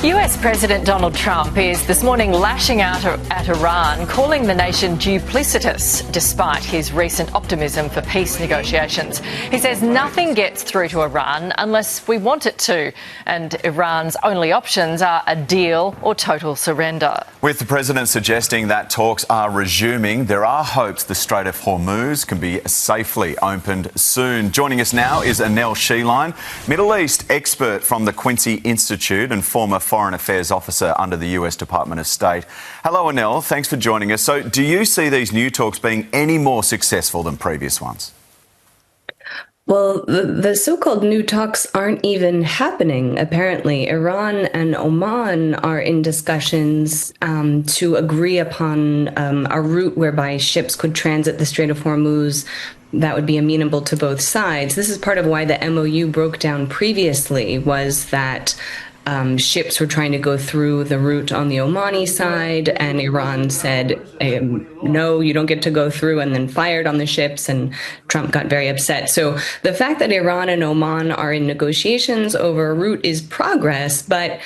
US President Donald Trump is this morning lashing out at Iran, calling the nation duplicitous, despite his recent optimism for peace negotiations. He says nothing gets through to Iran unless we want it to, and Iran's only options are a deal or total surrender. With the president suggesting that talks are resuming, there are hopes the Strait of Hormuz can be safely opened soon. Joining us now is Anel Sheline, Middle East expert from the Quincy Institute and former Foreign Affairs Officer under the US Department of State. Hello, Anel. Thanks for joining us. So do you see these new talks being any more successful than previous ones? Well, the so-called new talks aren't even happening, apparently. Iran and Oman are in discussions to agree upon a route whereby ships could transit the Strait of Hormuz that would be amenable to both sides. This is part of why the MOU broke down previously, was that ships were trying to go through the route on the Omani side, and Iran said, no, you don't get to go through, and then fired on the ships, and Trump got very upset. So the fact that Iran and Oman are in negotiations over a route is progress, but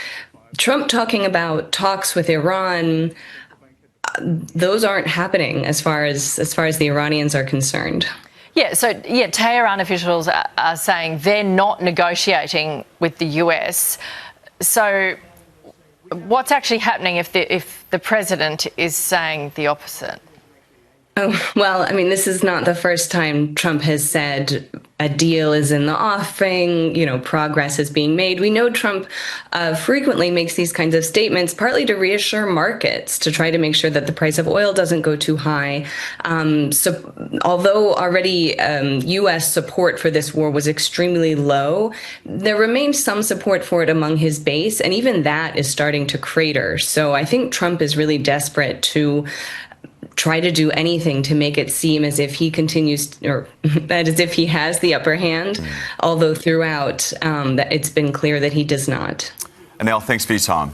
Trump talking about talks with Iran, those aren't happening as far as the Iranians are concerned. Tehran officials are saying they're not negotiating with the US. So what's actually happening if the president is saying the opposite? Oh, well, I mean, this is not the first time Trump has said a deal is in the offing, progress is being made. We know Trump frequently makes these kinds of statements, partly to reassure markets, to try to make sure that the price of oil doesn't go too high. So although already U.S. support for this war was extremely low, there remains some support for it among his base, and even that is starting to crater. So I think Trump is really desperate to try to do anything to make it seem as if he continues, or as if he has the upper hand, although throughout that it's been clear that he does not. Anel, thanks for your time.